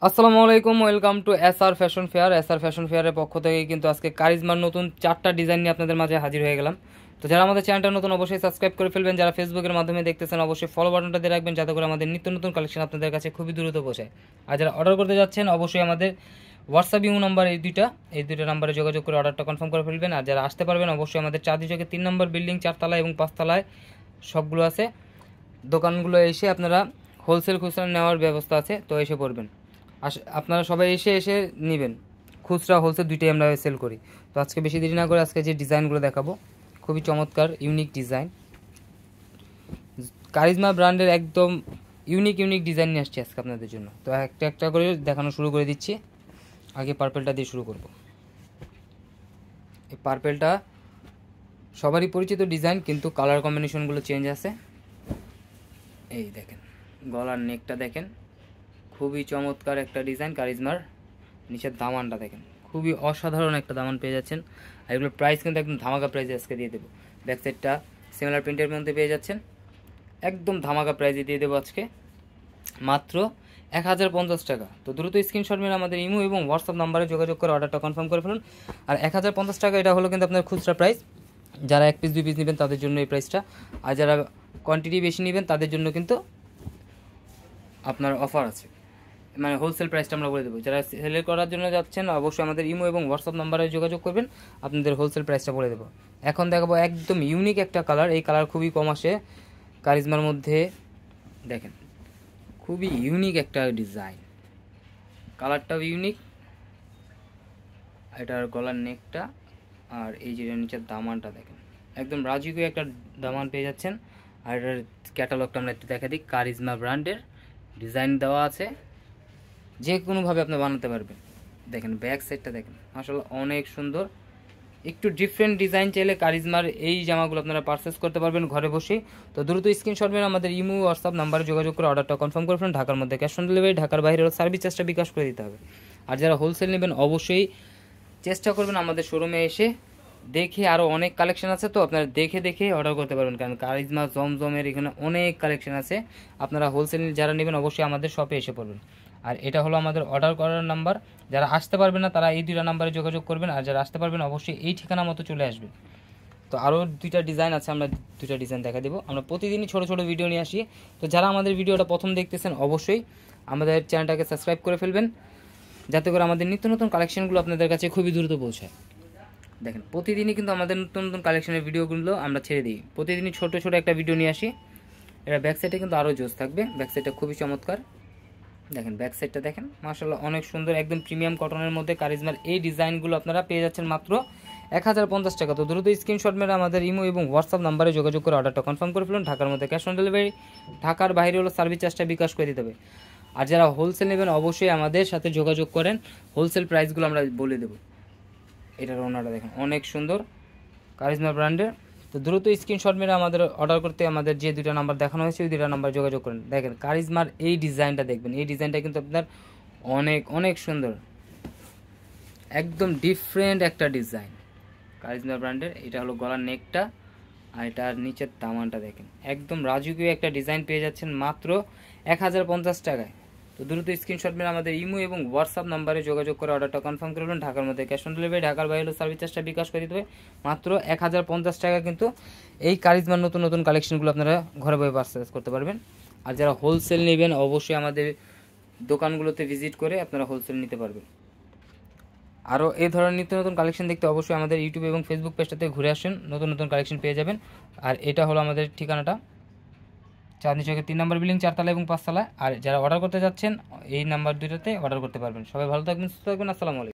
আসসালামু আলাইকুম, welcome to SR fashion fair. SR fashion ফেয়ারের পক্ষ থেকে কিন্তু আজকে কারিজমার নতুন 4টা ডিজাইন নিয়ে আপনাদের মাঝে হাজির হয়ে গেলাম। তো যারা আমাদের চ্যানেলটা নতুন অবশ্যই সাবস্ক্রাইব করে ফেলবেন, যারা ফেসবুকের মাধ্যমে দেখতেছেন অবশ্যই ফলো বাটনটা দিয়ে রাখবেন, যাতে করে আমাদের নিত্য নতুন কালেকশন আপনাদের কাছে খুবই দ্রুত পৌঁছায়। আর যারা অর্ডার করতে যাচ্ছেন অবশ্যই আমাদের হোয়াটসঅ্যাপ ইমো নাম্বার এই দুইটা নাম্বারে যোগাযোগ করে অর্ডারটা কনফার্ম করে ফেলবেন। আর যারা আসতে পারবেন অবশ্যই আমাদের চাঁদনী চকে 3 নম্বর বিল্ডিং 4 তলা এবং 5 তলায় সবগুলো আছে দোকানগুলো, এসে আপনারা হোলসেল খুচরা নেওয়ার ব্যবস্থা আছে, তো এসে পড়বেন। আপনারা সবাই এসে নেবেন, খুচরা হোলসেল দুইটাই আমরা সেল করি। তো আজকে বেশি দেরি না করে আজকে যে ডিজাইনগুলো দেখাবো খুবই চমৎকার ইউনিক ডিজাইন, কারিজমা ব্র্যান্ডের একদম ইউনিক ডিজাইন নিয়ে আসছি আজকে আপনাদের জন্য। তো একটা একটা করে দেখানো শুরু করে দিচ্ছি। আগে পার্পেলটা দিয়ে শুরু করব। এই পার্পেলটা সবারই পরিচিত ডিজাইন, কিন্তু কালার কম্বিনেশনগুলো চেঞ্জ আছে। এই দেখেন, গলার নেকটা দেখেন, খুবই চমৎকার একটা ডিজাইন। কারিজমার নিচের দামানটা দেখেন, খুবই অসাধারণ একটা দামান পেয়ে যাচ্ছেন। আর এগুলোর প্রাইস কিন্তু একদম ধামাকা প্রাইসে আজকে দিয়ে দেবো। ব্যাক সাইডটা সিমিলার প্রিন্টের মধ্যে পেয়ে যাচ্ছেন, একদম ধামাকা প্রাইসে দিয়ে দেবো আজকে মাত্র 1050 টাকা। তো দ্রুত স্ক্রিনশট মেরে আমাদের ইমো এবং হোয়াটসঅ্যাপ নাম্বারে যোগাযোগ করে অর্ডারটা কনফার্ম করে ফেলুন। আর 1050 টাকা এটা হলো কিন্তু আপনার খুচরা প্রাইস। যারা 1 পিস 2 পিস নেবেন তাদের জন্য এই প্রাইসটা, আর যারা কোয়ান্টিটি বেশি নেবেন তাদের জন্য কিন্তু আপনার অফার আছে, মানে হোলসেল প্রাইসটা আমরা বলে দেবো। যারা সেল করার জন্য যাচ্ছেন অবশ্যই আমাদের ইমো এবং হোয়াটসঅ্যাপ নাম্বারে যোগাযোগ করবেন, আপনাদের হোলসেল প্রাইসটা বলে দেবো। এখন দেখাবো একদম ইউনিক একটা কালার। এই কালার খুবই কম আসে কারিজমার মধ্যে, দেখেন খুবই ইউনিক একটা ডিজাইন, কালারটাও ইউনিক। এটার গলার নেকটা আর এই যে নিচের দামানটা দেখেন, একদম রাজকীয় একটা দামান পেয়ে যাচ্ছেন। আর এটার ক্যাটালগটা আমরা একটু দেখা দিই। কারিজমা ব্র্যান্ডের ডিজাইন দেওয়া আছে, যে কোনোভাবে আপনি বানাতে পারবেন। দেখেন ব্যাক সাইডটা দেখেন, মাশাআল্লাহ অনেক সুন্দর। একটু ডিফারেন্ট ডিজাইন চাইলে কারিজমার এই জামাগুলো আপনারা পারচেস করতে পারবেন ঘরে বসে। তো দ্রুত স্ক্রিনশট মেরে আমাদের ইমো হোয়াটসঅ্যাপ নাম্বারে যোগাযোগ করে অর্ডারটা কনফার্ম করে ফেলুন। ঢাকার মধ্যে ক্যাশ অন ডেলিভারি, ঢাকার বাইরে সার্ভিস চার্জটা বিকাশ করে দিতে হবে। আর যারা হোলসেল নেবেন অবশ্যই চেষ্টা করবেন আমাদের শোরুমে এসে দেখে, আরও অনেক কালেকশন আছে, তো আপনারা দেখে অর্ডার করতে পারবেন। কারণ কারিজমা জমজমের এখানে অনেক কালেকশন আছে। আপনারা হোলসেল যারা নেবেন অবশ্যই আমাদের শপে এসে পড়বেন। আর এটা হলো আমাদের অর্ডার করার নাম্বার। যারা আসতে পারবেন না তারা এই দুইটা নাম্বারে যোগাযোগ করবেন, আর যারা আসতে পারবেন অবশ্যই এই ঠিকানা মতো চলে আসবেন। তো আরও দুইটা ডিজাইন আছে, আমরা দুইটা ডিজাইন দেখা দেবো। আমরা প্রতিদিনই ছোটো ভিডিও নিয়ে আসি। তো যারা আমাদের ভিডিওটা প্রথম দেখতেছেন অবশ্যই আমাদের চ্যানেলটাকে সাবস্ক্রাইব করে ফেলবেন, যাতে করে আমাদের নিত্য নতুন কালেকশনগুলো আপনাদের কাছে খুবই দ্রুত পৌঁছায়। দেখেন প্রতিদিনই কিন্তু আমাদের নতুন কালেকশনের ভিডিওগুলো আমরা ছেড়ে দিই, প্রতিদিনই ছোট একটা ভিডিও নিয়ে আসি। এটা ব্যাক সাইডে কিন্তু আরও জোস থাকবে, ব্যাক সাইডটা খুবই চমৎকার। দেখেন ব্যাক সাইডটা দেখেন, মাশাআল্লাহ অনেক সুন্দর, একদম প্রিমিয়াম কটনের মধ্যে কারিজমার এই ডিজাইনগুলো আপনারা পেয়ে যাচ্ছেন মাত্র 1050 টাকা। তো দ্রুত স্ক্রিনশট মেরে আমাদের ইমো এবং হোয়াটসঅ্যাপ নাম্বারে যোগাযোগ করে অর্ডারটা কনফার্ম করে ফেলুন। ঢাকার মধ্যে ক্যাশ অন ডেলিভারি, ঢাকার বাইরে হলো সার্ভিস চার্জটা বিকাশ করে দিতে হবে। আর যারা হোলসেল নেবেন অবশ্যই আমাদের সাথে যোগাযোগ করেন, হোলসেল প্রাইসগুলো আমরা বলে দেবো। এটার ওনাটা দেখেন অনেক সুন্দর, কারিজমা ব্র্যান্ডের। তো দ্রুত স্ক্রিনশট মেরে আমাদের অর্ডার করতে আমাদের যে দুইটা নাম্বার দেখানো হয়েছে ওই দুইটা নাম্বার যোগাযোগ করেন। দেখেন কারিজমার এই ডিজাইনটা দেখবেন, এই ডিজাইনটা কিন্তু আপনার অনেক সুন্দর, একদম ডিফারেন্ট একটা ডিজাইন কারিজমা ব্র্যান্ডের। এটা হলো গলার নেকটা, আর এটার নিচের দামানটা দেখেন, একদম রাজকীয় একটা ডিজাইন পেয়ে যাচ্ছেন মাত্র 1050 টাকায়। তো দ্রুত স্ক্রিনশট মেরে আমাদের ইমো এবং হোয়াটসঅ্যাপ নাম্বারে যোগাযোগ করে অর্ডারটা কনফার্ম করবেন। ঢাকার মধ্যে ক্যাশ অন ডেলিভারি, ঢাকার বাইরে সার্ভিস চার্জটা বিকাশ করে দিতে হবে। মাত্র 1050 টাকা কিন্তু এই কারিজমার নতুন কালেকশনগুলো আপনারা ঘরে বসে পারচেস করতে পারবেন। আর যারা হোলসেল নেবেন অবশ্যই আমাদের দোকানগুলোতে ভিজিট করে আপনারা হোলসেল নিতে পারবেন। আরও এই ধরনের নিত্য নতুন কালেকশন দেখতে অবশ্যই আমাদের ইউটিউব এবং ফেসবুক পেজটাতে ঘুরে আসেন, নতুন কালেকশন পেয়ে যাবেন। আর এটা হলো আমাদের ঠিকানাটা, চাঁদনী চকের 3 নম্বর বিল্ডিং 4 তলা এবং 5 তলায়। আর যারা অর্ডার করতে যাচ্ছেন এই নাম্বার দুইটাতে অর্ডার করতে পারবেন। সবাই ভালো থাকবেন, সুস্থ থাকবেন, আসসালামু আলাইকুম।